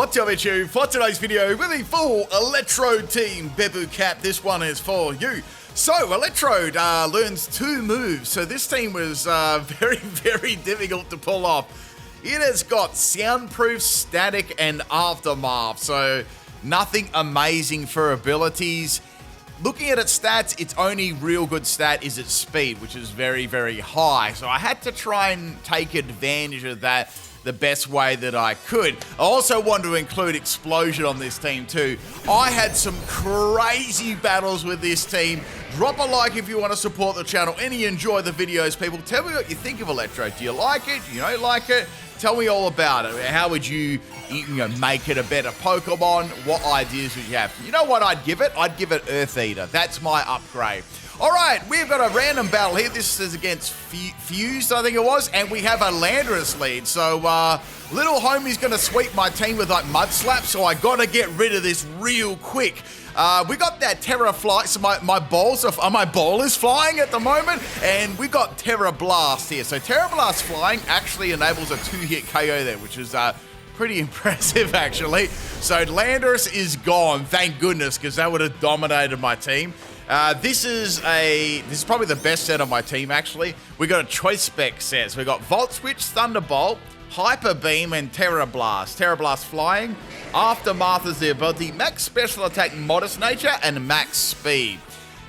What's up, YouTube? For today's video, with the full Electrode Team Bebu Cap, this one is for you. So, Electrode learns 2 moves, so this team was very difficult to pull off. It has got Soundproof, Static, and Aftermath, so nothing amazing for abilities. Looking at its stats, its only real good stat is its speed, which is very high, so I had to try and take advantage of that the best way that I could. I also want to include Explosion on this team too. I had some crazy battles with this team. Drop a like if you want to support the channel and you enjoy the videos, people. Tell me what you think of Electrode. Do you like it? Do you don't like it? Tell me all about it. How would you make it a better Pokemon? What ideas would you have? You know what I'd give it? I'd give it Earth Eater. That's my upgrade. All right, we've got a random battle here. This is against Fused, I think it was, and we have a Landorus lead. So little homie's going to sweep my team with like Mud Slap, so I got to get rid of this real quick. We got that Terra Fly, so my ball is flying at the moment, and we got Terra Blast here. So Terra Blast flying actually enables a 2-hit KO there, which is pretty impressive actually. So Landorus is gone, thank goodness, because that would have dominated my team. This is probably the best set on my team actually. We got a choice spec set. So we got Volt Switch, Thunderbolt, Hyper Beam, and Terra Blast. Terra Blast flying. Aftermath is the ability, max special attack, modest nature, and max speed.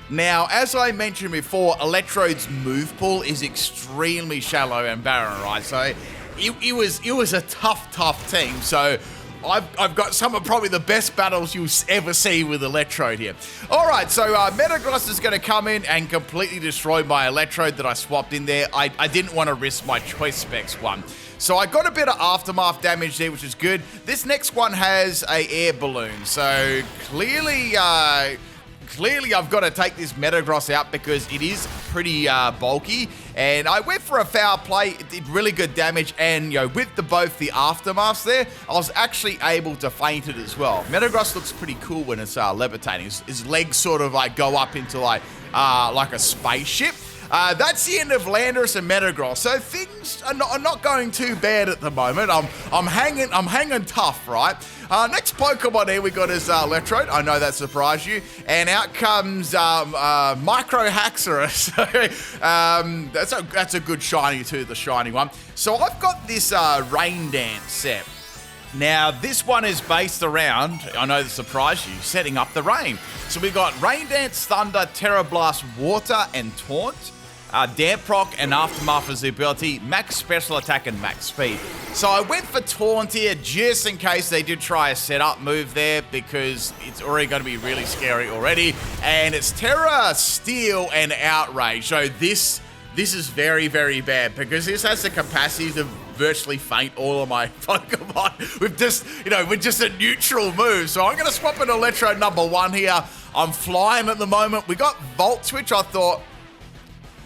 Now, as I mentioned before, Electrode's move pool is extremely shallow and barren, right? So it was a tough team. So I've got some of probably the best battles you'll ever see with Electrode here. All right, so Metagross is going to come in and completely destroy my Electrode that I swapped in there. I didn't want to risk my choice specs one. So I got a bit of Aftermath damage there, which is good. This next one has a air balloon, so clearly I've got to take this Metagross out because it is pretty bulky. And I went for a foul play. It did really good damage. And, with both the Aftermaths there, I was actually able to feint it as well. Metagross looks pretty cool when it's levitating. His legs sort of go up into like a spaceship. That's the end of Landorus and Metagross. So things are not going too bad at the moment. I'm hanging tough, right? Next Pokemon here we got is Electrode. I know that surprised you. And out comes Micro Haxorus. That's a good shiny too, the shiny one. So I've got this Rain Dance set. Now, this one is based around, I know this surprised you, setting up the rain. So we've got Rain Dance, Thunder, Terra Blast, Water, and Taunt. Damp Rock and Aftermath is the ability, max special attack and max speed. So I went for Taunt here just in case they did try a setup move there because it's already going to be really scary already. And it's Terra, Steel, and Outrage. So this is very bad because this has the capacity to virtually faint all of my Pokemon with just a neutral move. So I'm going to swap in Electrode number 1 here. I'm flying at the moment. We got Volt Switch. I thought,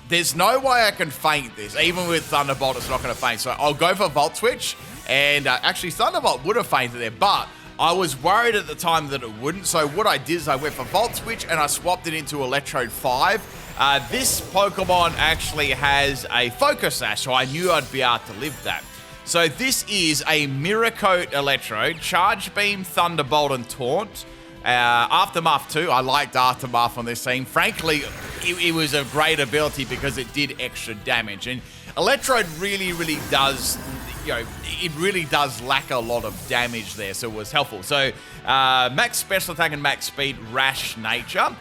there's no way I can feint this. Even with Thunderbolt, it's not going to feint. So I'll go for Volt Switch. And actually, Thunderbolt would have fainted there. But I was worried at the time that it wouldn't. So what I did is I went for Volt Switch and I swapped it into Electrode 5. This Pokemon actually has a Focus Sash. So I knew I'd be able to live that. So this is a Mirror Coat Electrode. Charge Beam, Thunderbolt, and Taunt. Aftermath too. I liked Aftermath on this team. Frankly, it was a great ability because it did extra damage. And Electrode really does, it really does lack a lot of damage there, so it was helpful. So, max special attack and max speed, Rash Nature,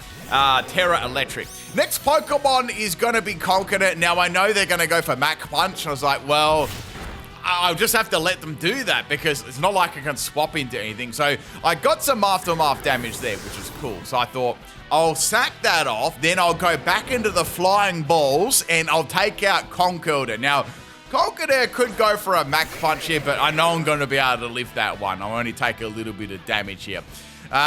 Terra Electric. Next Pokemon is going to be Conkeldurr. Now, I know they're going to go for Mach Punch, and I was like, well, I'll just have to let them do that because it's not like I can swap into anything. So I got some Aftermath damage there, which is cool. So I thought, I'll sack that off, then I'll go back into the Flying Balls and I'll take out Conkeldurr. Now, Conkeldurr could go for a Mach Punch here, but I know I'm going to be able to live that one. I'll only take a little bit of damage here.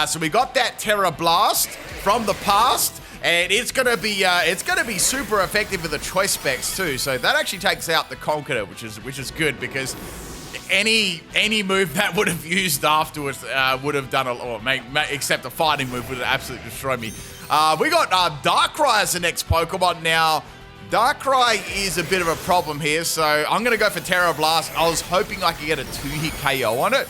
So we got that Terra Blast from the past. And it's gonna be super effective with the choice specs too. So that actually takes out the Conkeldurr, which is good because any move that would have used afterwards would have done except a fighting move would have absolutely destroyed me. We got Darkrai as the next Pokemon now. Darkrai is a bit of a problem here, so I'm gonna go for Terra Blast. I was hoping I could get a 2-hit KO on it.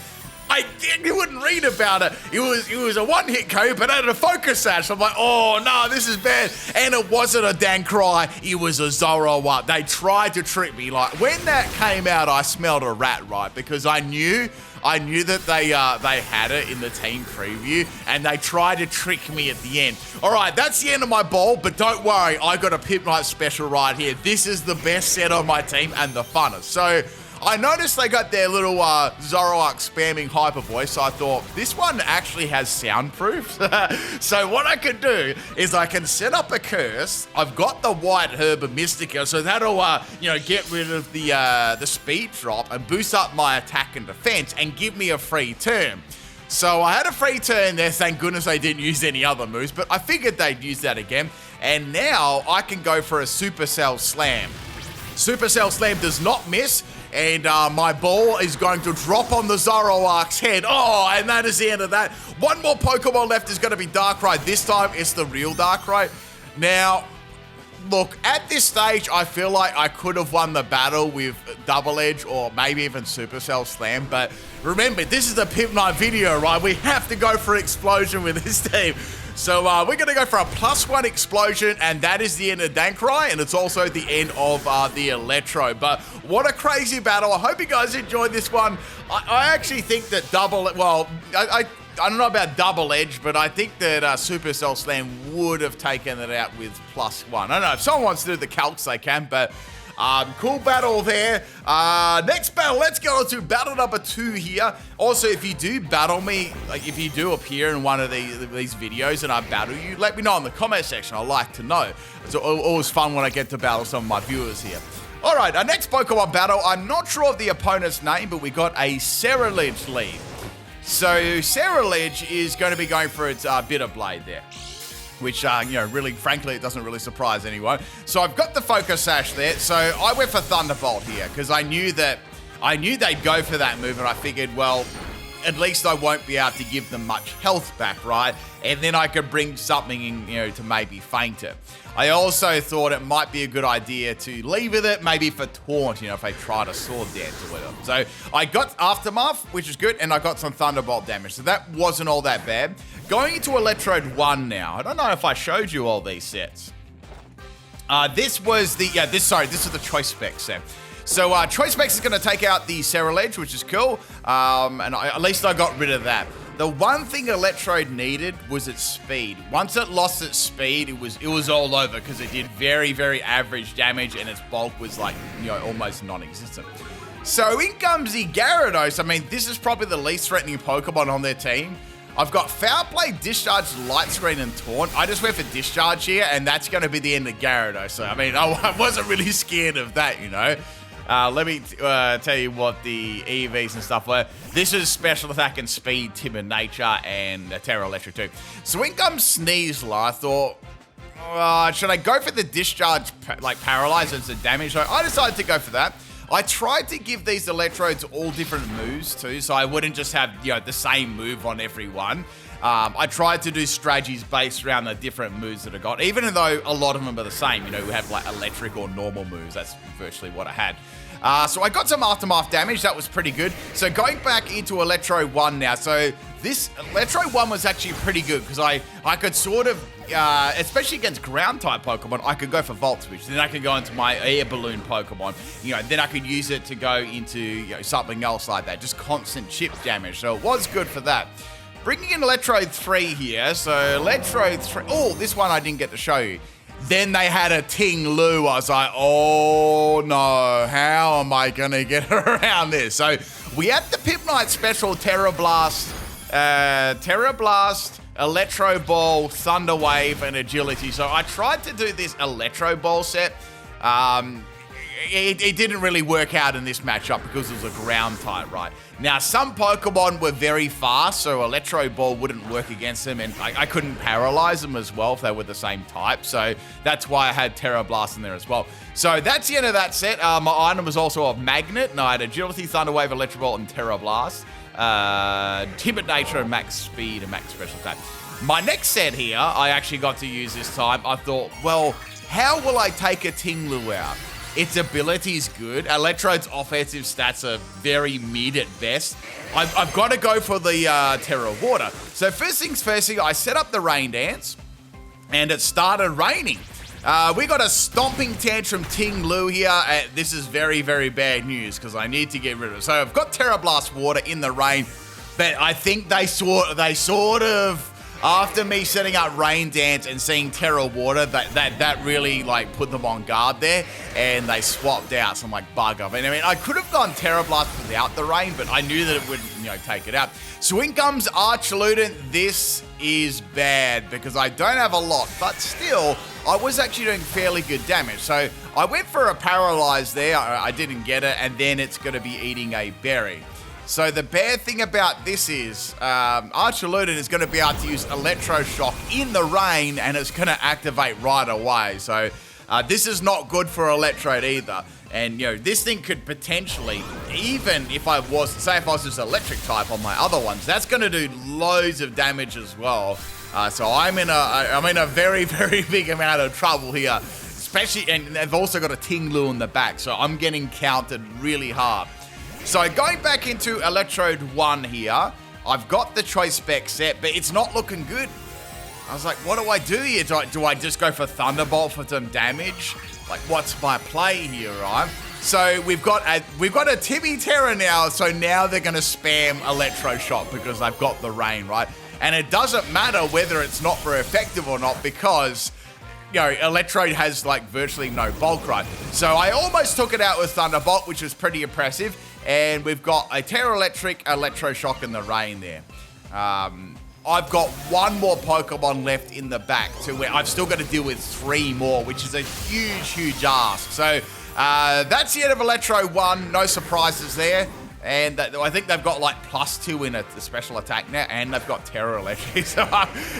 You wouldn't read about it. It was a one-hit KO, but had a focus sash. I'm like, oh no, this is bad. And it wasn't a Darkrai, it was a Zoroark. They tried to trick me. Like when that came out, I smelled a rat, right? Because I knew that they had it in the team preview, and they tried to trick me at the end. All right, that's the end of my ball, but don't worry, I got a PIMPNITE special right here. This is the best set on my team and the funnest. So I noticed they got their little Zoroark spamming hyper voice, so I thought, this one actually has soundproof. So what I can do is I can set up a curse. I've got the white herb of Mystica, so that'll, get rid of the speed drop and boost up my attack and defense and give me a free turn. So I had a free turn there, thank goodness they didn't use any other moves, but I figured they'd use that again. And now I can go for a Supercell Slam. Supercell Slam does not miss, and my ball is going to drop on the Zoroark's head. Oh, and that is the end of that. One more Pokemon left is going to be Darkrai. This time, it's the real Darkrai. Now, look, at this stage, I feel like I could have won the battle with Double Edge or maybe even Supercell Slam, but remember, this is a PIMPNITE video, right? We have to go for Explosion with this team. So we're going to go for a +1 Explosion, and that is the end of Darkrai, and it's also the end of the Electrode. But what a crazy battle. I hope you guys enjoyed this one. I actually think that I don't know about Double Edge, but I think that Supercell Slam would have taken it out with +1. I don't know. If someone wants to do the calcs, they can, but cool battle there. Next battle, let's go to battle number 2 here. Also, if you do battle me, like if you do appear in one of these videos and I battle you, let me know in the comment section. I like to know. It's always fun when I get to battle some of my viewers here. All right, our next Pokemon battle, I'm not sure of the opponent's name, but we got a Serilge lead. So Serilge is going to be going for its Bitter Blade there, which, really, frankly, it doesn't really surprise anyone. So I've got the Focus Sash there. So I went for Thunderbolt here because I knew they'd go for that move, and I figured, well, at least I won't be able to give them much health back, right? And then I could bring something in, to maybe feint it. I also thought it might be a good idea to leave with it, maybe for taunt, if they try to sword dance or whatever. So I got Aftermath, which is good, and I got some Thunderbolt damage. So that wasn't all that bad. Going into Electrode 1 now. I don't know if I showed you all these sets. This is the Choice Specs set. So Choice Specs is going to take out the Serilge, which is cool. At least I got rid of that. The one thing Electrode needed was its speed. Once it lost its speed, it was all over because it did very, very average damage and its bulk was like, almost non-existent. So in comes the Gyarados. I mean, this is probably the least threatening Pokemon on their team. I've got Foul Play, Discharge, Light Screen, and Taunt. I just went for Discharge here, and that's going to be the end of Gyarados. So, I mean, I wasn't really scared of that, Let me tell you what the EVs and stuff were. This is Special Attack and Speed, Timid Nature, and Terra Electric too. So in comes Sneasler. I thought, should I go for the Discharge, Paralyze and some damage? So I decided to go for that. I tried to give these Electrodes all different moves too, so I wouldn't just have, the same move on every one. I tried to do strategies based around the different moves that I got, even though a lot of them are the same. We have like electric or normal moves. That's virtually what I had. So I got some Aftermath damage. That was pretty good. So going back into Electrode 1 now. So this Electrode 1 was actually pretty good because I could sort of, especially against ground type Pokemon, I could go for Volt Switch. Then I could go into my Air Balloon Pokemon. Then I could use it to go into something else like that. Just constant chip damage. So it was good for that. Bringing in Electrode 3 here. So Electrode 3. Oh, this one I didn't get to show you. Then they had a Ting Lu. I was like, oh no, how am I going to get around this? So we had the PIMPNITE special Terra Blast, Electro Ball, Thunder Wave, and Agility. So I tried to do this Electro Ball set. It didn't really work out in this matchup because it was a ground type, right? Now, some Pokemon were very fast, so Electro Ball wouldn't work against them, and I couldn't paralyze them as well if they were the same type, so that's why I had Terra Blast in there as well. So that's the end of that set. My item was also a Magnet, and I had Agility, Thunder Wave, Electro Ball, and Terra Blast. Timid Nature, and Max Speed, and Max Special Attack. My next set here, I actually got to use this time. I thought, well, how will I take a Ting Lu out? its ability's good. Electrode's offensive stats are very mid at best. I've got to go for the Terra Water. So first things first, I set up the Rain Dance, and it started raining. We got a Stomping Tantrum Ting Lu here. This is very, very bad news because I need to get rid of it. So I've got Terra Blast Water in the rain, but I think they sort of, after me setting up Rain Dance and seeing Terra Water, that really like put them on guard there, and they swapped out. So I'm like, bugger. And I mean, I could have gone Terra Blast without the rain, but I knew that it would, take it out. So in comes Archludent. This is bad because I don't have a lot, but still, I was actually doing fairly good damage. So I went for a Paralyze there. I didn't get it, and then it's going to be eating a berry. So the bad thing about this is Archludent is going to be able to use Electroshock in the rain, and it's going to activate right away. So this is not good for Electrode either. And, this thing could potentially, even if I was, say if I was just electric type on my other ones, that's going to do loads of damage as well. So I'm in a very, very big amount of trouble here. Especially, and they've also got a Ting Lu in the back, so I'm getting countered really hard. So going back into Electrode 1 here, I've got the Choice Spec set, but it's not looking good. I was like, what do I do here? Do I just go for Thunderbolt for some damage? Like, what's my play here, right? So we've got a Timmy Terra now, so now they're going to spam Electroshock because I've got the rain, right? And it doesn't matter whether it's not very effective or not because, Electrode has, like, virtually no bulk run. So I almost took it out with Thunderbolt, which was pretty impressive. And we've got a Terra Electric, Electroshock in the rain there. I've got one more Pokemon left in the back to where I've still got to deal with 3 more, which is a huge, huge ask. So that's the end of Electrode 1. No surprises there. And I think they've got like +2 in the special attack now, and they've got Terra Electric, so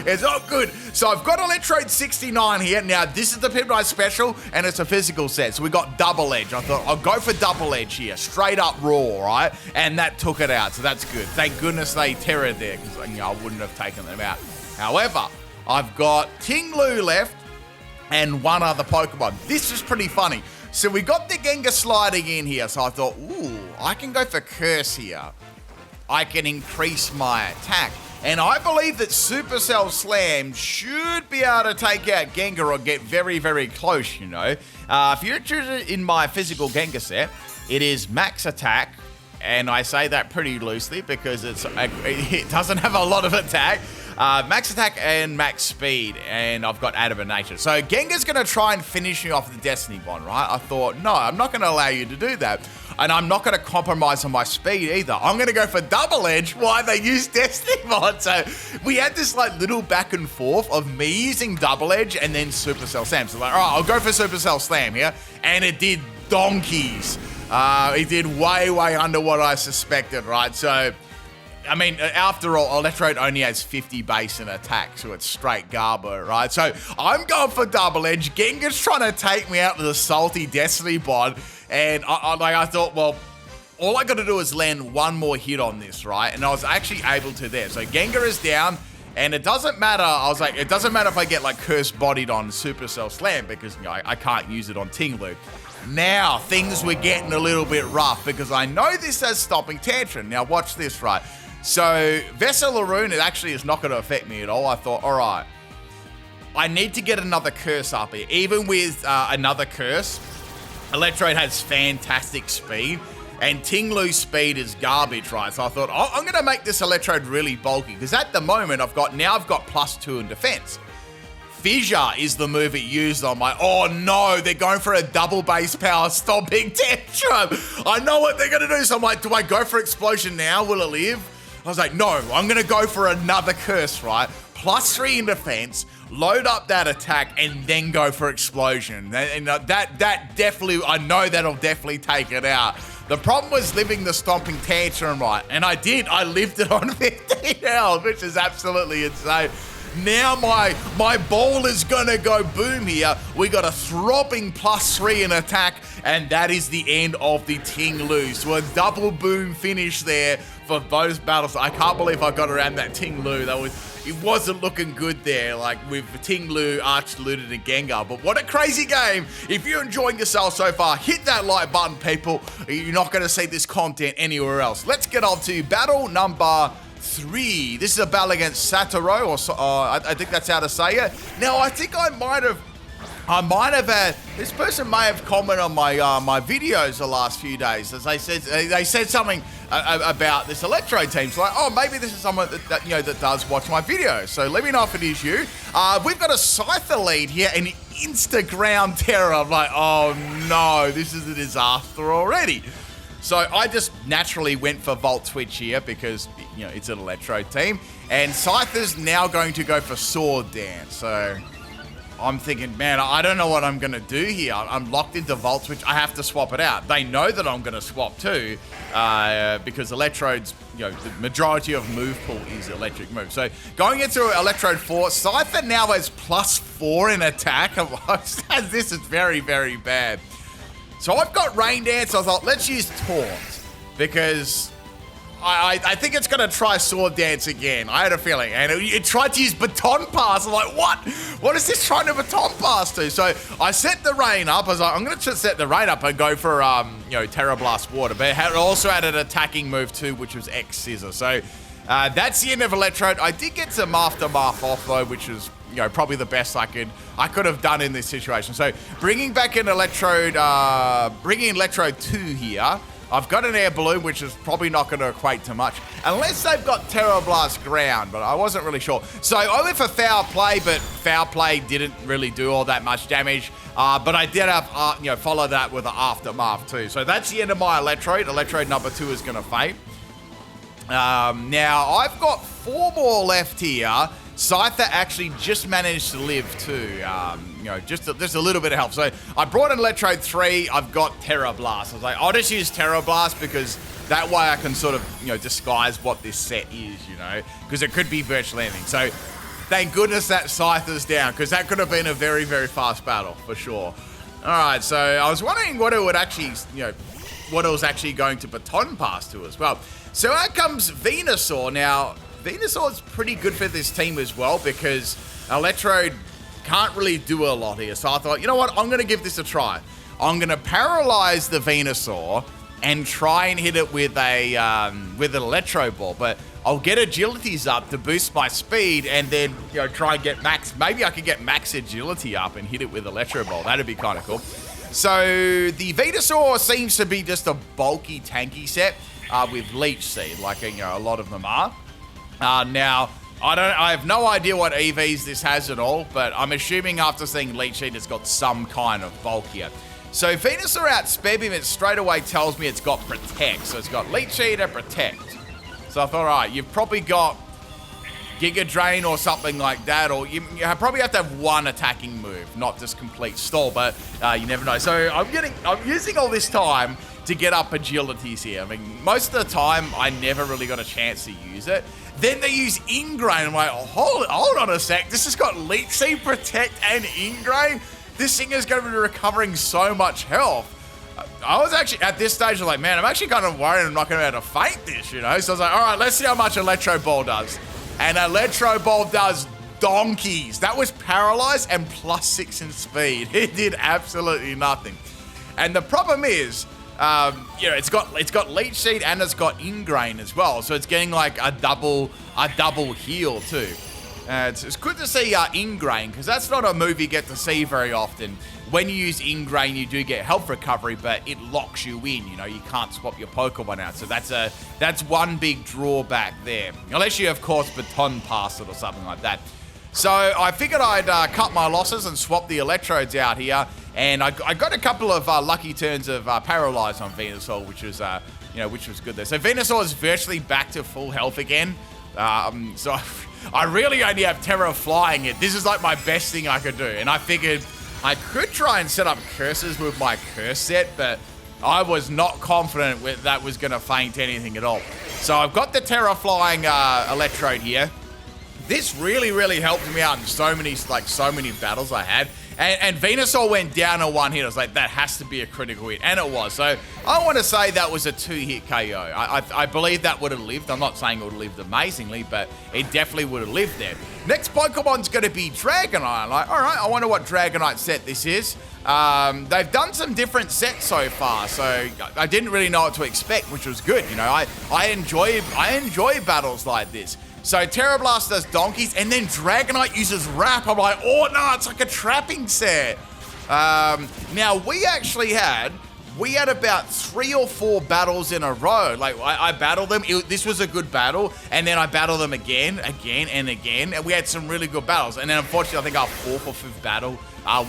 it's not good. So I've got Electrode 69 here. Now, this is the PIMPNITE special, and it's a physical set, so we got Double Edge. I thought, I'll go for Double Edge here, straight up raw, right? And that took it out, so that's good. Thank goodness they Terra'd there, because I wouldn't have taken them out. However, I've got Ting Lu left, and one other Pokemon. This is pretty funny. So we got the Gengar sliding in here, so I thought, ooh, I can go for Curse here. I can increase my attack. And I believe that Supercell Slam should be able to take out Gengar or get very, very close, If you're interested in my physical Gengar set, it is max attack. And I say that pretty loosely because it doesn't have a lot of attack. Max attack and max speed, and I've got Adamant. So Gengar's going to try and finish me off the Destiny Bond, right? I thought, no, I'm not going to allow you to do that. And I'm not going to compromise on my speed either. I'm going to go for Double Edge while they use Destiny Bond. So we had this like little back and forth of me using Double Edge and then Supercell Slam. So like, all right, I'll go for Supercell Slam here. And it did donkeys. It did way, way under what I suspected, right? So, I mean, after all, Electrode only has 50 base and attack, so it's straight Garbo, right? So I'm going for Double Edge. Gengar's trying to take me out with a salty Destiny Bond, and I thought, well, all I got to do is land one more hit on this, right? And I was actually able to there. So Gengar is down, and it doesn't matter. I was like, it doesn't matter if I get like Curse Bodied on Supercell Slam because I can't use it on Ting Lu. Now, things were getting a little bit rough because I know this has Stomping Tantrum. Now, watch this, right? So, Veselaroon, it actually is not going to affect me at all. I thought, all right, I need to get another Curse up here. Even with another Curse, Electrode has fantastic speed, and Ting Lu's speed is garbage, right? So I thought, I'm going to make this Electrode really bulky because at the moment, I've got +2 in defense. Fissure is the move it used on my... Oh, no, they're going for a double base power Stomping Tantrum. I know what they're going to do. So I'm like, do I go for Explosion now? Will it live? I was like, no, I'm going to go for another Curse, right? +3 in defense, load up that attack, and then go for Explosion. And that definitely... I know that'll definitely take it out. The problem was living the Stomping Tantrum, right? And I did. I lived it on 15 health, which is absolutely insane. Now my ball is gonna go boom here. We got a throbbing +3 in attack, and that is the end of the Ting Lu. So a double boom finish there for both battles. I can't believe I got around that Ting Lu. It wasn't looking good there, like with Ting Lu, Arch-Looted, and Gengar. But what a crazy game. If you're enjoying yourself so far, hit that like button, people. You're not going to see this content anywhere else. Let's get on to battle number 3. This is a battle against Satro, or I think that's how to say it. Now, I think I might have had, this person may have commented on my videos the last few days, as they said something about this Electrode team. So like, oh, maybe this is someone that does watch my videos. So let me know if it is you. We've got a Scyther lead here, and Instagram terror. I'm like, oh no, this is a disaster already. So I just naturally went for Volt Switch here because, it's an Electrode team. And Scyther's now going to go for Sword Dance. So I'm thinking, man, I don't know what I'm going to do here. I'm locked into Volt Switch. I have to swap it out. They know that I'm going to swap too because Electrode's, the majority of move pool is electric move. So going into Electrode 4, Scyther now has +4 in attack. This is very, very bad. So I've got Rain Dance. I thought, let's use Taunt because I think it's going to try Sword Dance again. I had a feeling. And it tried to use Baton Pass. I'm like, what? What is this trying to Baton Pass to? So I set the Rain up. I was like, I'm going to set the Rain up and go for, Terra Blast Water. But it also had an attacking move too, which was X Scissor. So that's the end of Electrode. I did get some Aftermath off though, which is, probably the best I could have done in this situation. So bringing back an Electrode, bringing Electrode 2 here. I've got an Air Balloon, which is probably not going to equate to much, unless they've got Terra Blast Ground, but I wasn't really sure. So I went for Foul Play, but Foul Play didn't really do all that much damage. But I did have, follow that with the Aftermath too. So that's the end of my Electrode. Electrode number 2 is going to fade. Now, I've got 4 more left here. Scyther actually just managed to live too, just a little bit of help. So I brought in Electrode 3, I've got Terra Blast. I was like, I'll just use Terra Blast because that way I can sort of, disguise what this set is, because it could be virtually anything. So thank goodness that Scyther's down because that could have been a very, very fast battle for sure. All right, so I was wondering what it would actually, what it was actually going to Baton Pass to as well. So out comes Venusaur. Now, Venusaur's pretty good for this team as well because Electrode can't really do a lot here. So I thought, you know what? I'm going to give this a try. I'm going to paralyze the Venusaur and try and hit it with an Electro Ball. But I'll get Agilities up to boost my speed and then, try and get max. Maybe I could get max Agility up and hit it with Electro Ball. That'd be kind of cool. So the Venusaur seems to be just a bulky, tanky set with Leech Seed, like a lot of them are. Now, I have no idea what EVs this has at all, but I'm assuming after seeing Leech Seed, it's got some kind of bulk here. So Venusaur outspeed him, it straight away tells me it's got Protect. So it's got Leech Seed and Protect. So I thought, all right, you've probably got Giga Drain or something like that, or you probably have to have one attacking move, not just complete stall, but you never know. So I'm using all this time to get up Agilities here. I mean, most of the time, I never really got a chance to use it. Then they use Ingrain. I'm like, hold on a sec. This has got Leech Seed, Protect, and Ingrain. This thing is going to be recovering so much health. I was actually, at this stage, I was like, man, I'm actually kind of worried I'm not going to be able to fight this, So I was like, all right, let's see how much Electro Ball does. And Electro Ball does donkeys. That was paralyzed and +6 in speed. It did absolutely nothing. And the problem is, it's got Leech Seed and it's got Ingrain as well, so it's getting like a double heal too. It's good to see Ingrain because that's not a move you get to see very often. When you use Ingrain, you do get health recovery, but it locks you in. You can't swap your Pokemon out, so that's one big drawback there. Unless you, of course, Baton Pass it or something like that. So I figured I'd cut my losses and swap the Electrodes out here. And I got a couple of lucky turns of Paralyze on Venusaur, which was good there. So Venusaur is virtually back to full health again. So I really only have Terra Flying it. This is like my best thing I could do. And I figured I could try and set up curses with my curse set, but I was not confident that was going to feint anything at all. So I've got the Terra Flying Electrode here. This really helped me out in so many battles I had. And Venusaur went down in one hit. I was like, that has to be a critical hit. And it was. So I want to say that was a 2-hit KO. I believe that would have lived. I'm not saying it would have lived amazingly, but it definitely would have lived there. Next Pokemon's going to be Dragonite. I'm like, all right, I wonder what Dragonite set this is. They've done some different sets so far, so I didn't really know what to expect, which was good. You know, I enjoy battles like this. So Terra Blast does donkeys, and then Dragonite uses Wrap. I'm like, oh no, it's like a trapping set. Now we had about 3 or 4 battles in a row. Like I battled them. This was a good battle, and then I battled them again, and we had some really good battles. And then unfortunately, I think our 4th or 5th battle,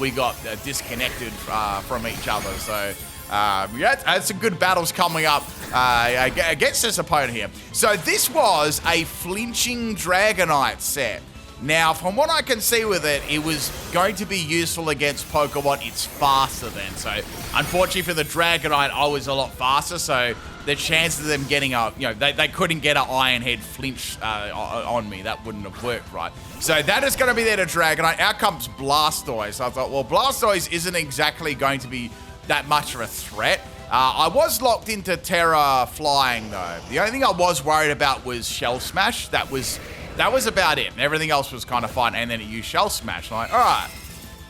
we got disconnected from each other. So. Yeah, had some good battles coming up against this opponent here. So this was a flinching Dragonite set. Now, from what I can see with it, it was going to be useful against Pokemon it's faster than. So, unfortunately for the Dragonite, I was a lot faster, so the chance of them getting a, you know, they couldn't get an Iron Head flinch on me. That wouldn't have worked, right? So that is going to be there to Dragonite. Out comes Blastoise. So I thought, well, Blastoise isn't exactly going to be that much of a threat. I was locked into Terra Flying though. The only thing I was worried about was Shell Smash. That was about it. Everything else was kind of fine. And then it used Shell Smash. I'm like, all right,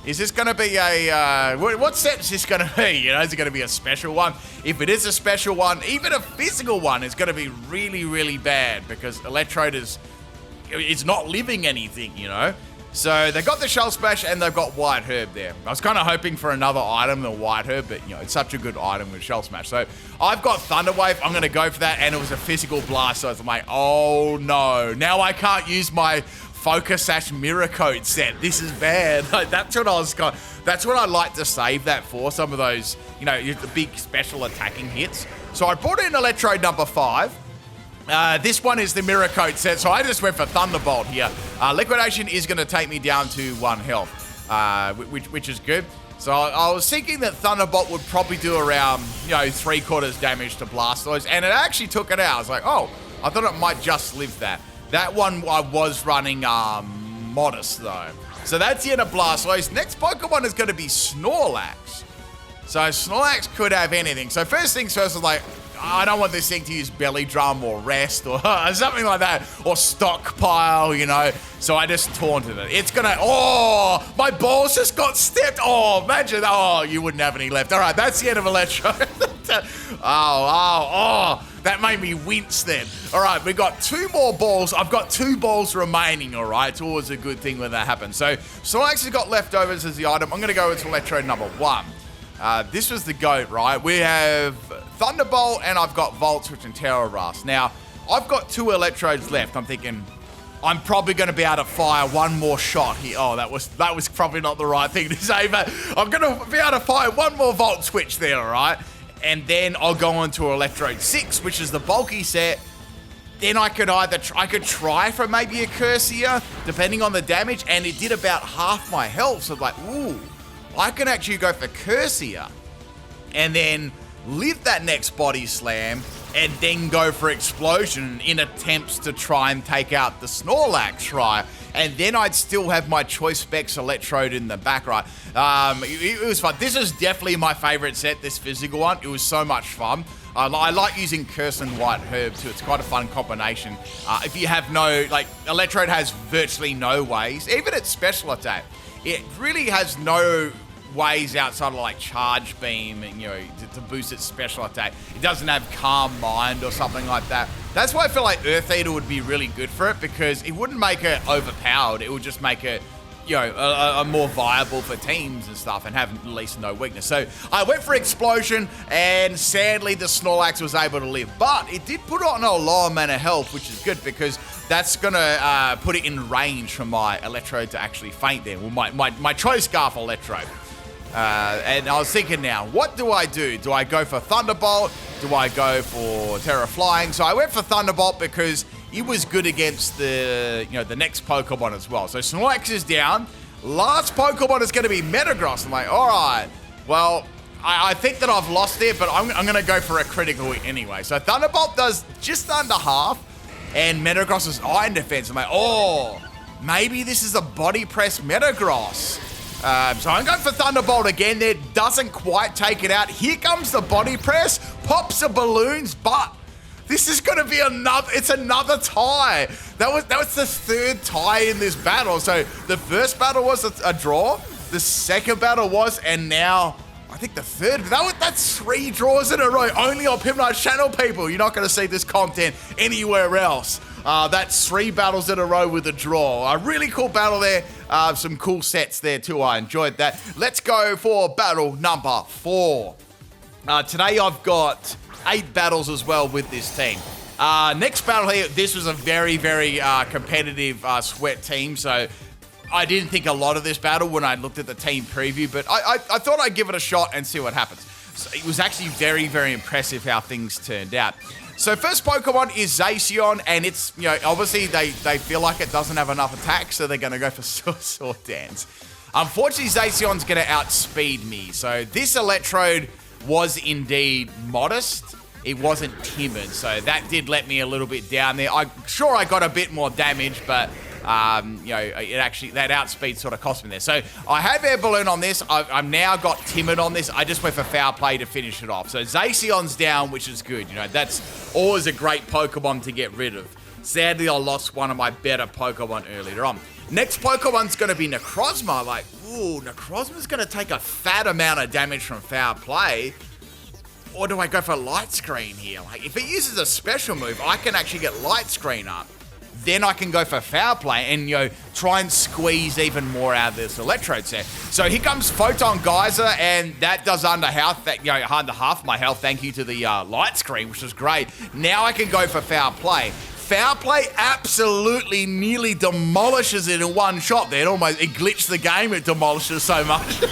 is this going to be a what set is this going to be? You know, is it going to be a special one? If it is a special one, even a physical one, is going to be really bad because Electrode it's not living anything. You know. So they got the Shell Smash and they've got White Herb there. I was kind of hoping for another item than White Herb, but you know, it's such a good item with Shell Smash. So I've got Thunder Wave. I'm going to go for that, and it was a physical blast. So I'm like, oh no, now I can't use my Focus Sash Mirror Coat set. This is bad. Like, that's what I like to save that for. Some of those, you know, the big special attacking hits. So I brought in Electrode number 5. This one is the Mirror Coat set, so I just went for Thunderbolt here. Liquidation is going to take me down to 1 health, which is good. So I was thinking that Thunderbolt would probably do around, you know, 3/4 damage to Blastoise, and it actually took it out. I was like, oh, I thought it might just live that. That one I was running Modest, though. So that's the end of Blastoise. Next Pokemon is going to be Snorlax. So Snorlax could have anything. So first things first, I was like, I don't want this thing to use Belly Drum or Rest or something like that, or Stockpile, you know. So I just taunted it. It's gonna, oh, my balls just got stepped. Oh, imagine, oh, you wouldn't have any left. All right, that's the end of Electrode. oh, that made me wince then. All right, we got 2 more balls. I've got 2 balls remaining, all right. It's always a good thing when that happens. So Snorlax has got leftovers as the item. I'm gonna go with Electrode number 1. This was the GOAT, right? We have Thunderbolt, and I've got Volt Switch and Terra Rust. Now, I've got 2 Electrodes left. I'm thinking I'm probably going to be able to fire 1 more shot here. Oh, that was probably not the right thing to say, but I'm going to be able to fire 1 more Volt Switch there, all right? And then I'll go on to Electrode 6, which is the bulky set. Then I could try for maybe a Curse here, depending on the damage, and it did about half my health. So I'm like, ooh, I can actually go for Curse here, and then live that next Body Slam, and then go for Explosion in attempts to try and take out the Snorlax, right? And then I'd still have my Choice Specs Electrode in the back, right? It was fun. This is definitely my favorite set, this physical one. It was so much fun. I like using Curse and White Herb too. It's quite a fun combination. If you have no, like, Electrode has virtually no ways, even its special attack. It really has no ways outside of like Charge Beam and, you know, to boost its special attack. It doesn't have Calm Mind or something like that. That's why I feel like Earth Eater would be really good for it, because it wouldn't make it overpowered. It would just make it, you know, a more viable for teams and stuff, and have at least no weakness. So I went for Explosion, and sadly the Snorlax was able to live, but it did put on a lower amount of health, which is good, because that's gonna put it in range for my Electrode to actually faint there. Well, my Choice Scarf Electrode. And I was thinking now, what do I do? Do I go for Thunderbolt? Do I go for Terra Flying? So I went for Thunderbolt because it was good against the, you know, the next Pokemon as well. So Snorlax is down. Last Pokemon is going to be Metagross. I'm like, all right, well, I think that I've lost there, but I'm going to go for a critical hit anyway. So Thunderbolt does just under half, and Metagross's Iron Defense. I'm like, oh, maybe this is a body press Metagross. So I'm going for Thunderbolt again there. Doesn't quite take it out. Here comes the body press. Pops the balloons, but this is going to be another tie. That was the third tie in this battle. So the first battle was a draw. The second battle was, and now I think the third. That's 3 draws in a row. Only on PIMPNITE's channel, people. You're not going to see this content anywhere else. That's 3 battles in a row with a draw. A really cool battle there. Some cool sets there too. I enjoyed that. Let's go for battle number 4. Today I've got 8 battles as well with this team. Next battle here, this was a very, very competitive sweat team. So I didn't think a lot of this battle when I looked at the team preview, but I thought I'd give it a shot and see what happens. So it was actually very, very impressive how things turned out. So first Pokemon is Zacian, and it's, obviously they feel like it doesn't have enough attack, so they're going to go for Sword Dance. Unfortunately, Zacian's going to outspeed me. So this Electrode was indeed modest. It wasn't timid, so that did let me a little bit down there. I'm sure I got a bit more damage, but that outspeed sort of cost me there. So I have Air Balloon on this. I've now got Timid on this. I just went for Foul Play to finish it off. So Zacian's down, which is good. That's always a great Pokemon to get rid of. Sadly, I lost one of my better Pokemon earlier on. Next Pokemon's going to be Necrozma. Necrozma's going to take a fat amount of damage from Foul Play. Or do I go for Light Screen here? If it uses a special move, I can actually get Light Screen up. Then I can go for Foul Play and, try and squeeze even more out of this Electrode set. So here comes Photon Geyser, and that does under half my health, thank you to the Light Screen, which is great. Now I can go for Foul Play. Foul Play absolutely nearly demolishes it in one shot there. It glitched the game, it demolishes so much.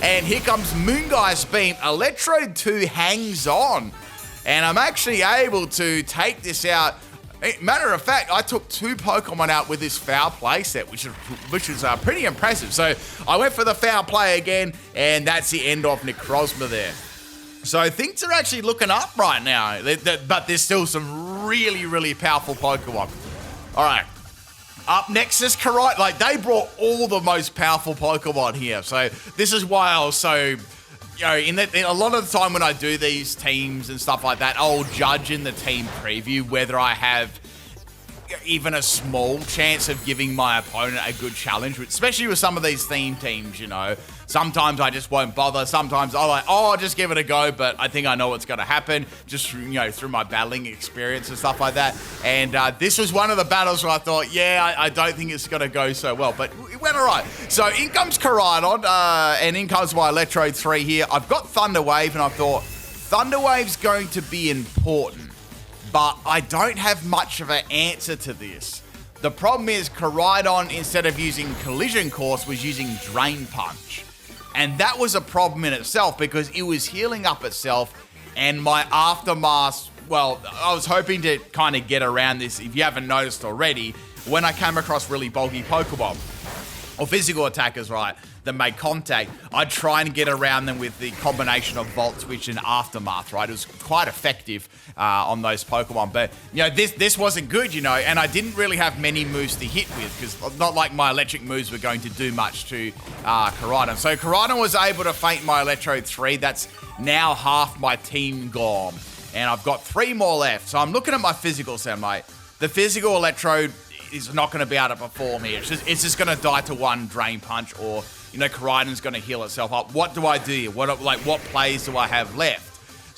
And here comes Moongeist Beam. Electrode 2 hangs on. And I'm actually able to take this out. Matter of fact, I took 2 Pokemon out with this Foul Play set, which is pretty impressive. So I went for the Foul Play again, and that's the end of Necrozma there. So things are actually looking up right now, but there's still some really, really powerful Pokemon. All right, up next is Kottmeistern. They brought all the most powerful Pokemon here. So this is why I was so, in a lot of the time when I do these teams and stuff like that, I'll judge in the team preview whether I have even a small chance of giving my opponent a good challenge, especially with some of these theme teams, Sometimes I just won't bother. Sometimes I'll just give it a go, but I think I know what's going to happen just, through my battling experience and stuff like that. And this was one of the battles where I thought, I don't think it's going to go so well, but it went all right. So in comes Kottmeistern, and in comes my Electrode 3 here. I've got Thunder Wave, and I thought Thunder Wave's going to be important, but I don't have much of an answer to this. The problem is Kottmeistern, instead of using Collision Course, was using Drain Punch. And that was a problem in itself because it was healing up itself, and my Aftermath, I was hoping to kind of get around this, if you haven't noticed already, when I came across really bulky Pokemon, or physical attackers, right, that made contact, I'd try and get around them with the combination of Volt Switch and Aftermath, right? It was quite effective on those Pokemon, but, this wasn't good, and I didn't really have many moves to hit with, because not like my electric moves were going to do much to Kottmeistern. So Kottmeistern was able to feint my Electrode 3. That's now half my team gone, and I've got 3 more left. So I'm looking at my physical set, mate. The physical Electrode is not going to be able to perform here. It's just going to die to one Drain Punch, or Kottmeistern's going to heal itself up. What do I do here? What plays do I have left?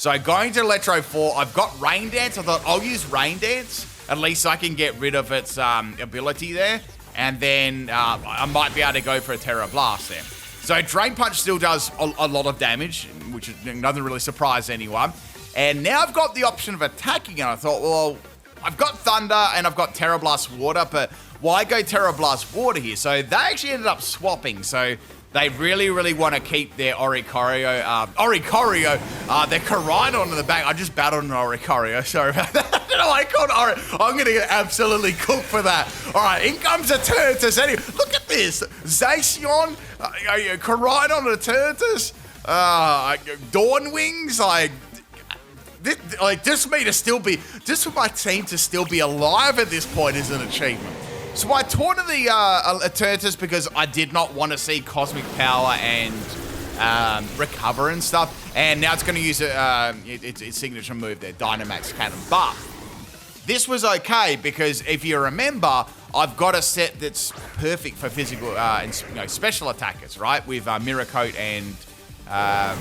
So going to Electrode 4, I've got Rain Dance. I thought I'll use Rain Dance. At least I can get rid of its ability there, and then I might be able to go for a Terra Blast there. So Drain Punch still does a lot of damage, which doesn't really surprise anyone. And now I've got the option of attacking, and I thought, I've got Thunder and I've got Terra Blast Water, but why go Terra Blast Water here? So they actually ended up swapping. So they really, really want to keep their their Kottmeistern in the back. I just battled an Oricorio, sorry about that. I don't know why I called I'm going to get absolutely cooked for that. All right, in comes a Eternatus. Anyway, look at this. Zacian, Kottmeistern and Eternatus, Dawn Wings, just for my team to still be alive at this point is an achievement. So I taunted the Eternatus because I did not want to see Cosmic Power and recover and stuff. And now it's going to use its signature move there, Dynamax Cannon. But this was okay because if you remember, I've got a set that's perfect for physical and special attackers, right? With Mirror Coat and the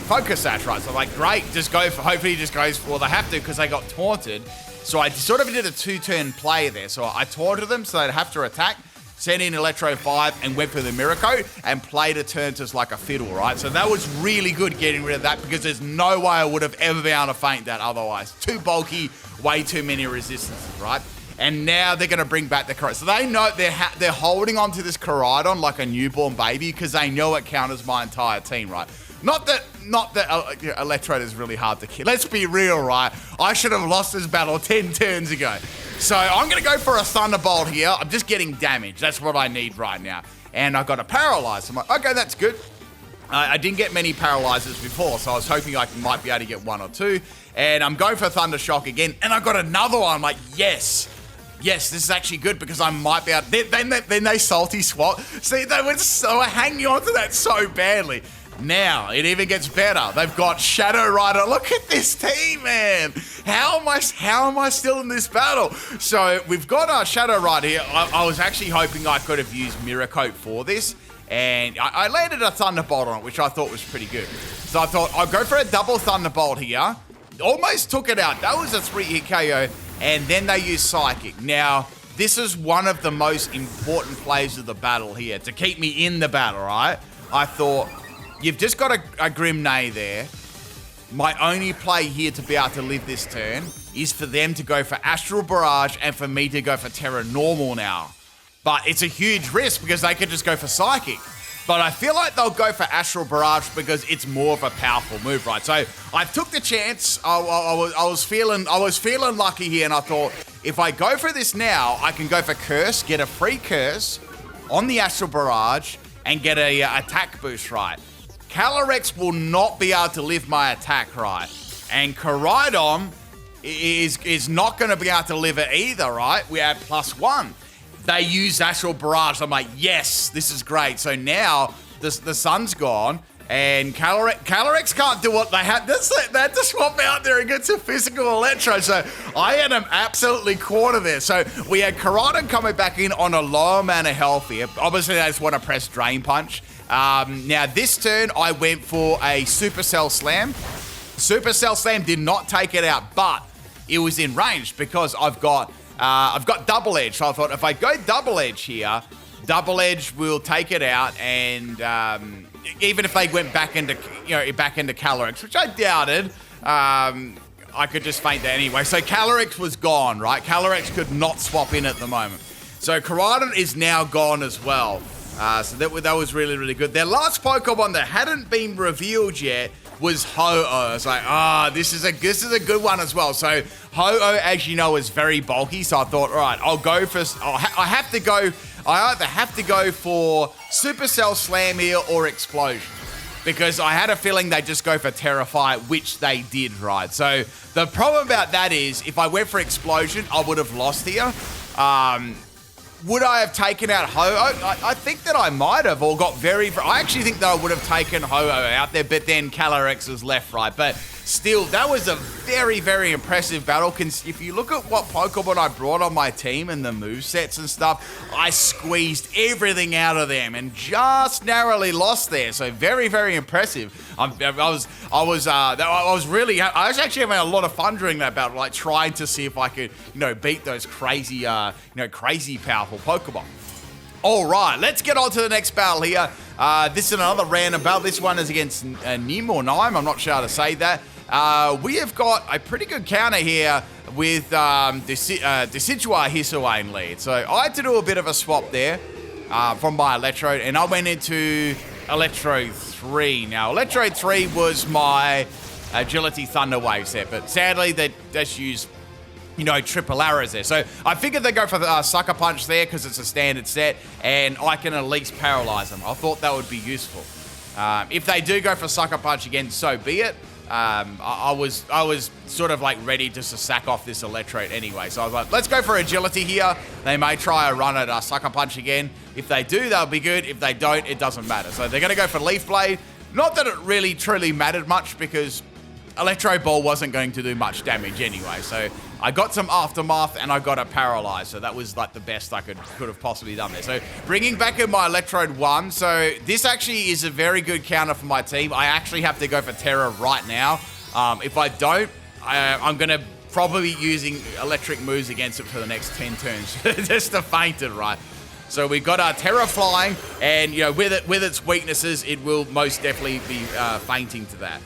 Focus Sash, right? So I'm like, great, just go for, hopefully he just goes for, well, they have to because they got taunted. So I sort of did a 2-turn play there. So I taunted them so they'd have to attack, sent in Electrode 5 and went for the Mirror Coat and played Eternatus like a fiddle, right? So that was really good getting rid of that because there's no way I would have ever been able to feint that otherwise. Too bulky, way too many resistances, right? And now they're going to bring back the Koraidon. So they know they're holding on to this Koraidon like a newborn baby because they know it counters my entire team, right? Not that Electrode is really hard to kill. Let's be real, right? I should have lost this battle 10 turns ago. So I'm going to go for a Thunderbolt here. I'm just getting damage. That's what I need right now. And I got a Paralyze. I'm like, okay, that's good. I didn't get many Paralyzers before, so I was hoping I might be able to get 1 or 2. And I'm going for Thunder Shock again. And I got another one. I'm like, yes. Yes, this is actually good because I might be able to... Then they salty swap. See, they were hanging on to that so badly. Now, it even gets better. They've got Shadow Rider. Look at this team, man. How am I still in this battle? So, we've got our Shadow Rider here. I was actually hoping I could have used Mirror Coat for this. And I landed a Thunderbolt on it, which I thought was pretty good. So, I thought, I'll go for a double Thunderbolt here. Almost took it out. That was a 3-hit KO. And then they use Psychic. Now, this is one of the most important plays of the battle here. To keep me in the battle, right? I thought... You've just got a Grim Neigh there. My only play here to be able to live this turn is for them to go for Astral Barrage and for me to go for Terra Normal now. But it's a huge risk because they could just go for Psychic. But I feel like they'll go for Astral Barrage because it's more of a powerful move, right? So I took the chance. I was feeling lucky here, and I thought if I go for this now, I can go for Curse, get a free Curse on the Astral Barrage, and get a attack boost, right? Calyrex will not be able to live my attack, right? And Koraidon is not going to be able to live it either, right? We add +1. They use Astral Barrage. I'm like, yes, this is great. So now the sun's gone, and Calyrex can't do what they had. They had to swap out there against a physical Electro. So I had them absolutely cornered there. So we had Koraidon coming back in on a lower amount of health here. Obviously, they just want to press Drain Punch. Now this turn I went for a Supercell Slam. Supercell Slam did not take it out, but it was in range because I've got Double Edge. So I thought if I go Double Edge here, Double Edge will take it out, and even if they went back into Calyrex, which I doubted, I could just feint that anyway. So Calyrex was gone, right? Calyrex could not swap in at the moment. So Koraidon is now gone as well. So that was really, really good. Their last Pokemon that hadn't been revealed yet was Ho-Oh. I was like, this is a good one as well. So Ho-Oh, as you know, is very bulky. So I thought, all right, I'll go for... I either have to go for Supercell Slam here or Explosion. Because I had a feeling they'd just go for Terrify, which they did, right? So the problem about that is, if I went for Explosion, I would have lost here. Would I have taken out Ho-Oh? I think that I might have, or got I actually think that I would have taken Ho-Oh out there, but then Calyrex was left, right? But still, that was a very, very impressive battle. If you look at what Pokemon I brought on my team and the movesets and stuff, I squeezed everything out of them and just narrowly lost there. So very, very impressive. I was actually having a lot of fun during that battle, like trying to see if I could, beat those crazy, crazy powerful Pokemon. All right, let's get on to the next battle here. This is another random battle. This one is against Nemo. I'm not sure how to say that. We have got a pretty good counter here with Decidueye Hisuian lead. So I had to do a bit of a swap there from my Electrode, and I went into Electrode 3. Now, Electrode 3 was my Agility Thunder Wave set, but sadly they just used triple arrows there. So I figured they'd go for the Sucker Punch there because it's a standard set, and I can at least paralyze them. I thought that would be useful. If they do go for Sucker Punch again, so be it. I was sort of like ready just to sack off this Electrode anyway. So I was like, let's go for agility here. They may try a run at Sucker Punch again. If they do, they'll be good. If they don't, it doesn't matter. So they're going to go for Leaf Blade. Not that it really truly mattered much because Electro Ball wasn't going to do much damage anyway. So I got some Aftermath and I got a Paralyze. So that was like the best I could have possibly done there. So bringing back in my Electrode 1. So this actually is a very good counter for my team. I actually have to go for Terra right now. If I don't, I'm going to probably be using electric moves against it for the next 10 turns. Just to feint it, right? So we got our Terra Flying, and you know, with its weaknesses, it will most definitely be feinting to that.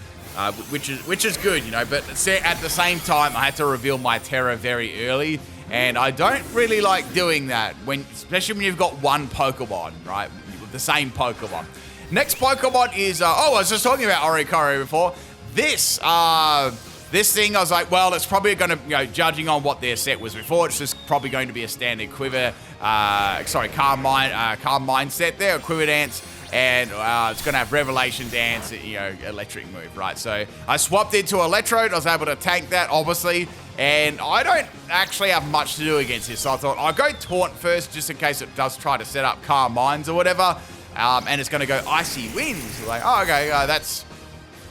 Which is good, you know, but at the same time, I had to reveal my Terra very early, and I don't really like doing that, especially when you've got one Pokemon, right? The same Pokemon. Next Pokemon is, I was just talking about Oricorio before. This thing, I was like, well, it's probably going to, you know, judging on what their set was before, it's just probably going to be a standard Quiver, Calm Mind set there, a Quiver Dance. And it's going to have Revelation Dance, you know, electric move, right? So I swapped into Electrode. I was able to tank that, obviously. And I don't actually have much to do against this. So I thought I'll go Taunt first, just in case it does try to set up Calm Minds or whatever. And it's going to go Icy Winds. Like, oh, okay, that's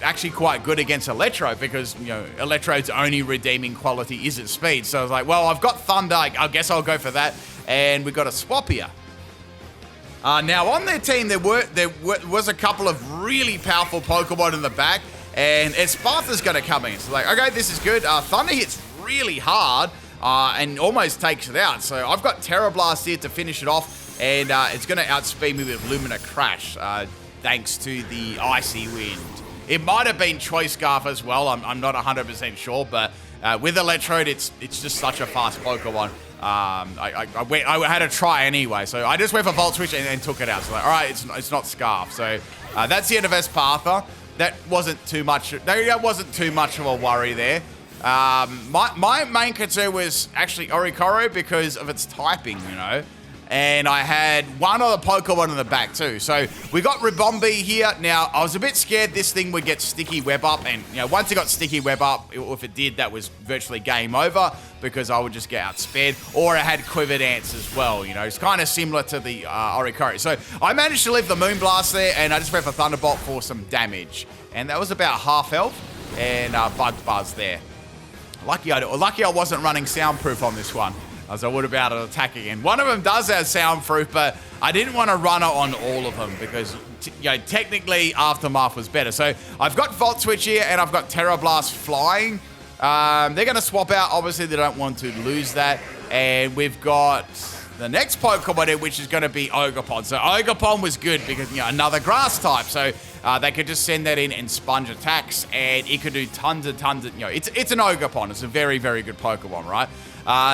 actually quite good against Electrode because, you know, Electrode's only redeeming quality is its speed. So I was like, well, I've got Thunder. I guess I'll go for that. And we got a swap here. Now, on their team, there was a couple of really powerful Pokemon in the back, and Esparta's going to come in. So, like, okay, this is good. Thunder hits really hard and almost takes it out. So, I've got Terra Blast here to finish it off, and it's going to outspeed me with Lumina Crash, thanks to the Icy Wind. It might have been Choice Scarf as well. I'm not 100% sure, but with Electrode, it's just such a fast Pokemon. I had a try anyway, so I just went for Volt Switch and took it out. So like, all right, it's not Scarf. So that's the end of Esparta. That wasn't too much. That wasn't too much of a worry there. My main concern was actually Oricorio because of its typing, you know. And I had one other Pokemon in the back too. So we got Ribombee here. Now, I was a bit scared this thing would get Sticky Web Up. And, you know, once it got Sticky Web Up, if it did, that was virtually game over because I would just get outspared. Or it had Quiver Dance as well, you know. It's kind of similar to the Oricorio. So I managed to leave the Moonblast there, and I just went for Thunderbolt for some damage. And that was about half health. And Bug Buzz there. Lucky I wasn't running Soundproof on this one, as I would have been able to attack again. One of them does have Soundproof, but I didn't want to run it on all of them because, you know, technically Aftermath was better. So I've got Volt Switch here, and I've got Terra Blast flying. They're going to swap out. Obviously, they don't want to lose that. And we've got the next Pokemon here, which is going to be Ogerpon. So Ogerpon was good because, you know, another grass type. So they could just send that in and sponge attacks, and it could do tons of, you know, it's an Ogerpon. It's a very, very good Pokemon, right?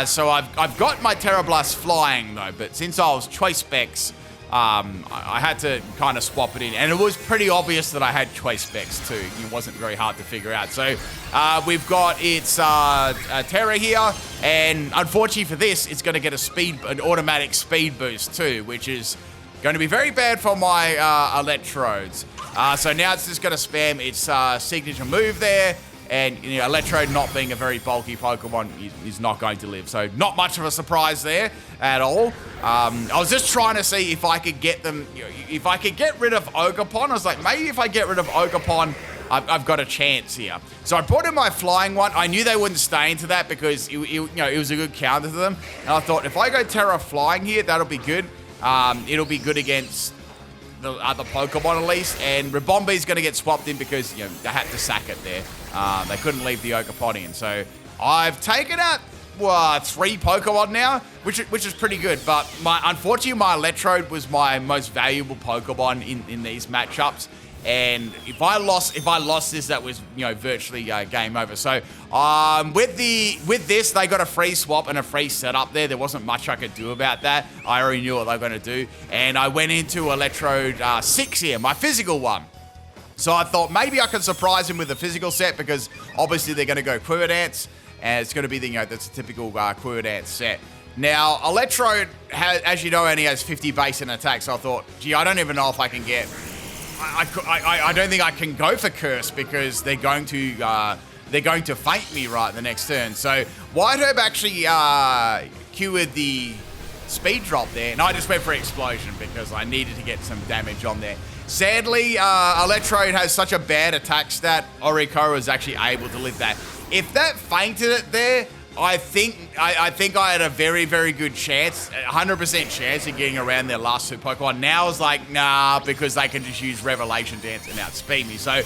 So I've got my Terra Blast flying though, but since I was Choice Specs, I had to kind of swap it in, and it was pretty obvious that I had Choice Specs too. It wasn't very hard to figure out. So we've got its Terra here, and unfortunately for this, it's going to get an automatic speed boost too, which is going to be very bad for my Electrodes. So now it's just going to spam its signature move there. And, you know, Electrode not being a very bulky Pokemon is not going to live. So not much of a surprise there at all. I was just trying to see if I could get them, you know, if I could get rid of Ogerpon. I was like, maybe if I get rid of Ogerpon, I've got a chance here. So I brought in my flying one. I knew they wouldn't stay into that because you know, it was a good counter to them. And I thought, if I go Terra Flying here, that'll be good. It'll be good against the other Pokemon at least, and Ribombee's going to get swapped in because, you know, they had to sack it there. They couldn't leave the Ogerpon in. So I've taken out 3 Pokemon now, which is pretty good. But unfortunately, my Electrode was my most valuable Pokemon in these matchups. And if I lost this, that was, you know, virtually game over. So with this, they got a free swap and a free setup there. There wasn't much I could do about that. I already knew what they were going to do. And I went into Electrode 6 here, my physical one. So I thought maybe I could surprise him with a physical set because obviously they're going to go Quiver Dance. And it's going to be the, you know, that's a typical Quiver Dance set. Now, Electrode, as you know, only has 50 base and attack. So I thought, gee, I don't even know if I can get I don't think I can go for Curse because they're going to feint me right the next turn. So White Herb actually cured the speed drop there, and I just went for Explosion because I needed to get some damage on there. Sadly, Electrode has such a bad attack stat, Oricorio was actually able to live that. If that fainted it there, I think I had a very, very good chance, 100% chance of getting around their last two Pokemon. Now it's like, nah, because they can just use Revelation Dance and outspeed me. So,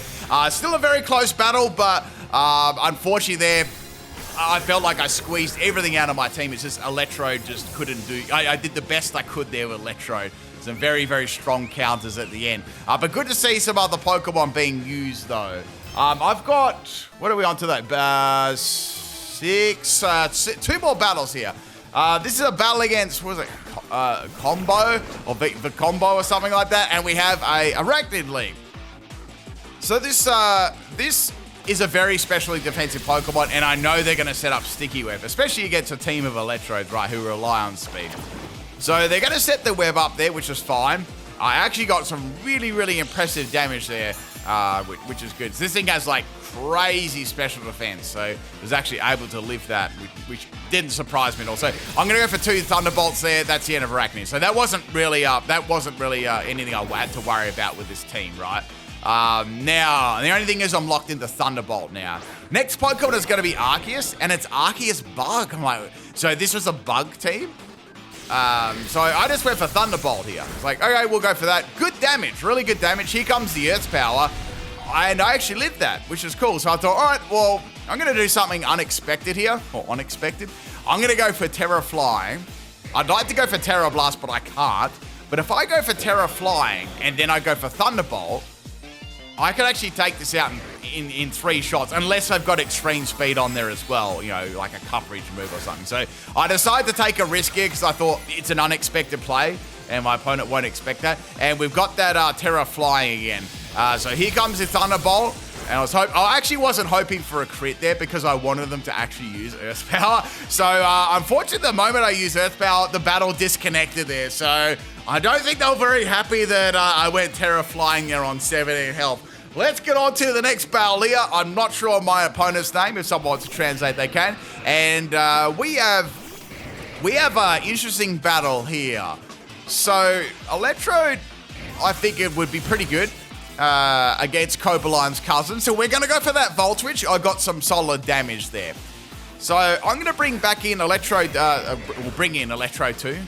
still a very close battle, but unfortunately there, I felt like I squeezed everything out of my team. It's just Electrode just couldn't do. I did the best I could there with Electrode. Some very, very strong counters at the end. But good to see some other Pokemon being used, though. I've got, what are we on to that? Two more battles here. This is a battle against, what was it, Combo? Or the Combo or something like that. And we have a Arachnid Leaf. So this is a very specially defensive Pokemon, and I know they're going to set up Sticky Web, especially against a team of Electrodes, right, who rely on speed. So they're going to set the web up there, which is fine. I actually got some really, really impressive damage there, which is good. So this thing has, like, crazy special defense, so I was actually able to lift that, which didn't surprise me at all. So I'm going to go for 2 Thunderbolts there. That's the end of Arachnid. So that wasn't really anything I had to worry about with this team, right? Now, the only thing is I'm locked into Thunderbolt now. Next Pokemon is going to be Arceus, and it's Arceus Bug. I'm like, so this was a Bug team? So I just went for Thunderbolt here. It's like, okay, we'll go for that. Good damage, really good damage. Here comes the Earth's Power, and I actually lived that, which is cool. So I thought, all right, well, I'm going to do something unexpected here, or unexpected. I'm going to go for Terra Flying. I'd like to go for Terra Blast, but I can't. But if I go for Terra Flying, and then I go for Thunderbolt, I could actually take this out in 3 shots, unless I've got extreme speed on there as well, you know, like a coverage move or something. So I decided to take a risk here because I thought it's an unexpected play, and my opponent won't expect that. And we've got that Terra Flying again. So here comes the Thunderbolt, and I actually wasn't hoping for a crit there because I wanted them to actually use Earth Power. So unfortunately, the moment I used Earth Power, the battle disconnected there. So I don't think they were very happy that I went Terra Flying there on 17 health. Let's get on to the next battle here. I'm not sure of my opponent's name. If someone wants to translate, they can. And we have an interesting battle here. So Electrode, I think it would be pretty good against Cobaline's cousin. So we're going to go for that Volt Switch. I got some solid damage there. So I'm going to bring back in Electrode. We'll bring in Electrode 2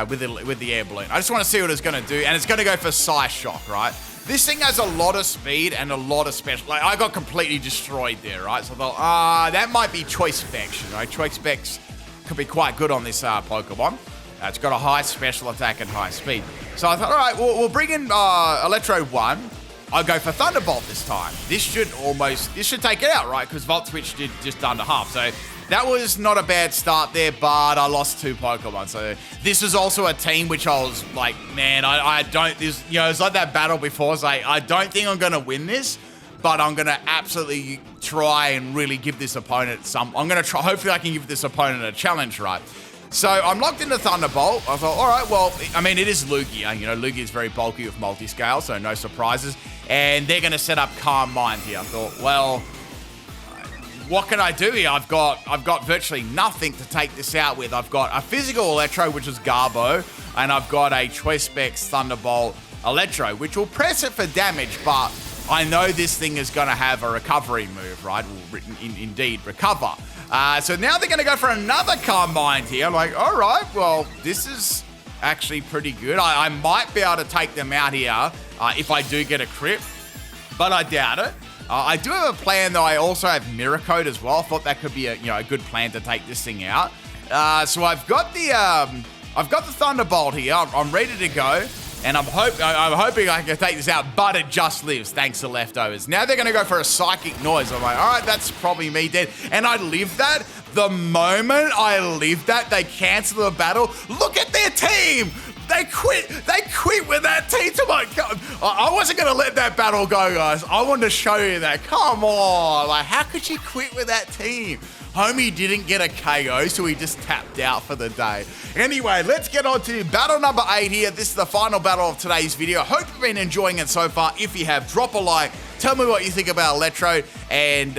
with the air balloon. I just want to see what it's going to do, and it's going to go for Psy Shock, right? This thing has a lot of speed and a lot of special. Like, I got completely destroyed there, right? So I thought, that might be Choice Specs. You know, Choice Specs could be quite good on this Pokemon. It's got a high special attack and high speed. So I thought, all right, we'll bring in Electrode 1. I'll go for Thunderbolt this time. This should take it out, right? Because Volt Switch did just under half. So that was not a bad start there, but I lost 2 Pokemon. So this is also a team which I was like, man, I don't, this, you know, it's like that battle before. It's like, I don't think I'm going to win this, but I'm going to absolutely try and really give this opponent hopefully I can give this opponent a challenge, right? So I'm locked into Thunderbolt. I thought, all right, well, I mean, it is Lugia. You know, Lugia is very bulky with multi-scale, so no surprises. And they're going to set up Calm Mind here. I thought, well, what can I do here? I've got virtually nothing to take this out with. I've got a physical Electro, which is Garbo, and I've got a Choice Specs Thunderbolt Electro, which will press it for damage, but I know this thing is going to have a recovery move, right? Indeed, recover. So now they're going to go for another Calm Mind here. I'm like, all right, well, this is actually pretty good. I might be able to take them out here if I do get a crit, but I doubt it. I do have a plan, though. I also have Mirror Coat as well. I thought that could be a good plan to take this thing out. So I've got the Thunderbolt here. I'm ready to go. And I'm hoping I can take this out, but it just lives thanks to leftovers. Now they're going to go for a Psychic Noise. I'm like, all right, that's probably me dead. And I lived that. The moment I lived that, they cancel the battle. Look at their team. They quit with that team. Oh my God. I wasn't going to let that battle go, guys. I wanted to show you that. Come on. Like, how could you quit with that team? homie didn't get a KO, so he just tapped out for the day. Anyway, let's get on to battle number 8 here. This is the final battle of today's video. Hope you've been enjoying it so far. If you have, drop a like. Tell me what you think about Electrode, and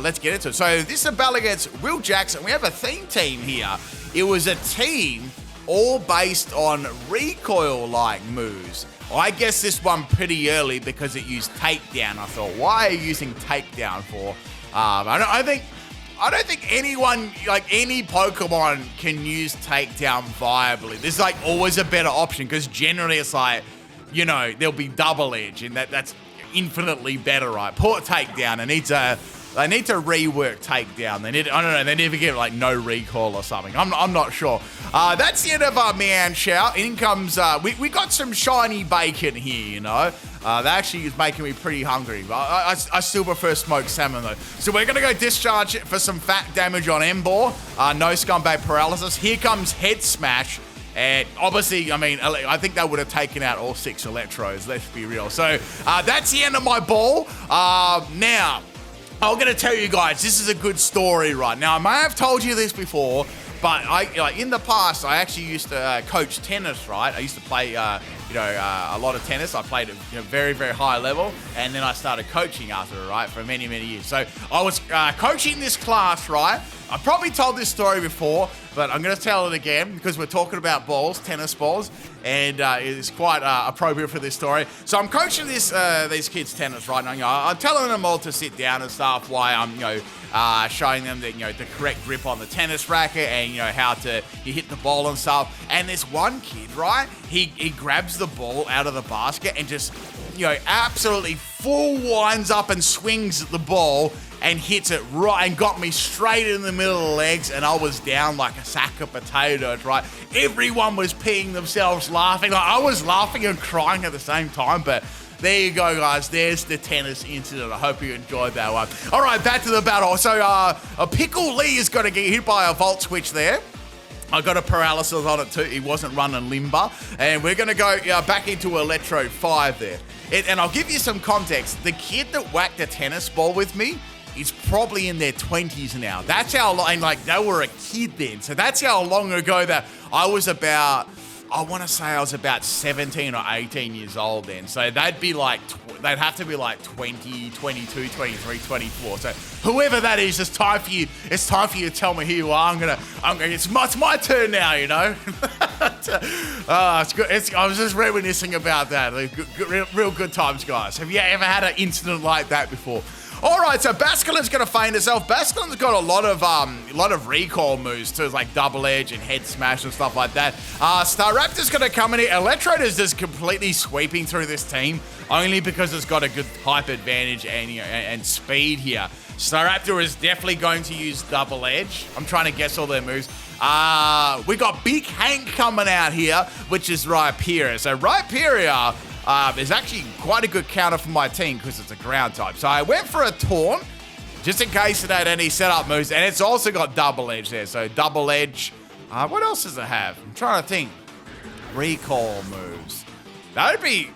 let's get into it. So this is a battle against Will Jackson. We have a theme team here. It was a team all based on recoil-like moves. I guess this one pretty early because it used takedown. I thought, why are you using takedown for? I don't think anyone, like any Pokemon, can use takedown viably. There's like always a better option because generally it's like, you know, there'll be double edge, and that's infinitely better, right? Poor takedown. They need to rework takedown. They need, I don't know, they need to get like no recall or something. I'm not sure. That's the end of our Meow Shout. In comes, we got some shiny bacon here, you know. That actually is making me pretty hungry. I still prefer smoked salmon though. So we're gonna go discharge it for some fat damage on Embor. No scumbag paralysis. Here comes Head Smash. And obviously, I mean, I think that would have taken out all 6 Electrodes, let's be real. So that's the end of my ball. Now, I'm going to tell you guys, this is a good story right now. I may have told you this before, but in the past, I actually used to coach tennis, right? I used to play, a lot of tennis. I played at very, very high level, and then I started coaching after, right, for many, many years. So I was coaching this class, right? I probably told this story before, but I'm going to tell it again because we're talking about balls, tennis balls, and it's quite appropriate for this story. So I'm coaching these kids tennis right now. I'm telling them all to sit down and stuff while I'm, showing them that, the correct grip on the tennis racket and, how to hit the ball and stuff. And this one kid, right, he grabs the ball out of the basket and just, absolutely full winds up and swings at the ball and hits it right and got me straight in the middle of the legs, and I was down like a sack of potatoes, right? Everyone was peeing themselves laughing. Like, I was laughing and crying at the same time, but there you go, guys. There's the tennis incident. I hope you enjoyed that one. All right, back to the battle. So a Pickle Lee is going to get hit by a Volt Switch there. I got a paralysis on it too. He wasn't running limber. And we're going to go back into Electrode 5 there. And I'll give you some context. The kid that whacked a tennis ball with me is probably in their 20s now. That's how long, and like they were a kid then. So that's how long ago that I was about, I want to say I was about 17 or 18 years old then. So they'd be like, they'd have to be like 20, 22, 23, 24. So whoever that is, it's time for you to tell me who you are. It's my turn now, It's good. I was just reminiscing about that. Real good times, guys. Have you ever had an incident like that before? All right, so Basculin's going to feign herself. Basculin's got a lot of recall moves too, like double edge and head smash and stuff like that. Staraptor's going to come in here. Electrode is just completely sweeping through this team, only because it's got a good hype advantage and speed here. Staraptor is definitely going to use double edge. I'm trying to guess all their moves. We got Big Hank coming out here, which is Rhyperior. So Rhyperior is actually quite a good counter for my team because it's a ground type. So I went for a Taunt, just in case it had any setup moves. And it's also got double edge there. So double edge. What else does it have? I'm trying to think. Recall moves. That'd be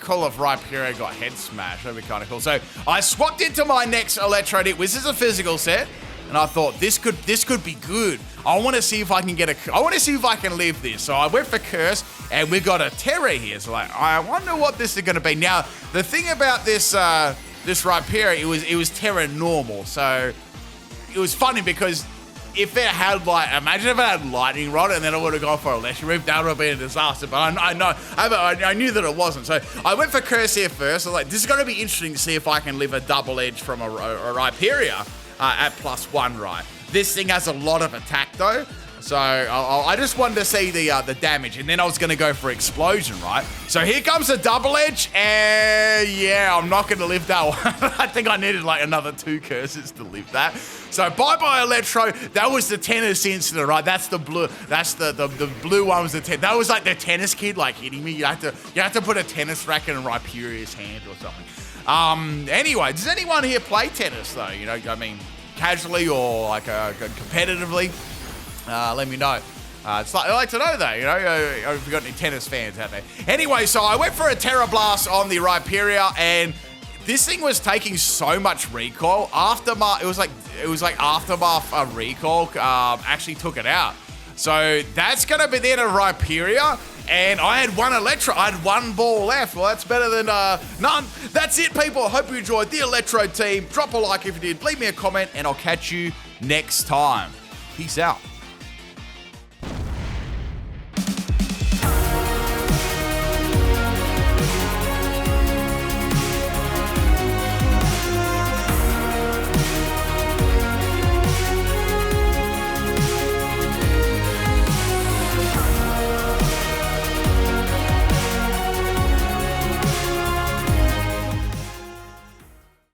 cool if Rhyperior got head smash. That'd be kind of cool. So I swapped into my next Electrode. This is a physical set. And I thought this could be good. I want to see if I can live this. So I went for Curse, and we got a Terra here. So I wonder what this is going to be. Now the thing about this Rhyperior, it was Terra normal. So it was funny because if it had imagine if it had Lightning Rod and then I would have gone for a Electric Move, that would have been a disaster. But I knew that it wasn't. So I went for Curse here first. I was like, this is going to be interesting to see if I can live a double edge from a Rhyperior. At +1, right? This thing has a lot of attack though, so I just wanted to see the damage, and then I was going to go for Explosion, right? So here comes a double edge, and yeah, I'm not going to live that one. I think I needed like another 2 curses to live that. So bye-bye Electrode. That was the tennis incident, right? That's the blue. That's the blue one was the tennis. That was like the tennis kid like hitting me. You have to put a tennis racket in Rhyperior's hand or something. Anyway, does anyone here play tennis though? I mean, casually or like competitively? Let me know. I'd like to know though, if you got any tennis fans out there. Anyway, so I went for a Terra Blast on the Rhyperior, and This thing was taking so much recoil. Aftermath, it was like Aftermath recoil actually took it out. So that's gonna be the end of Rhyperia. And I had one Electro. I had one ball left. Well, that's better than none. That's it, people. I hope you enjoyed the Electrode team. Drop a like if you did. Leave me a comment, and I'll catch you next time. Peace out.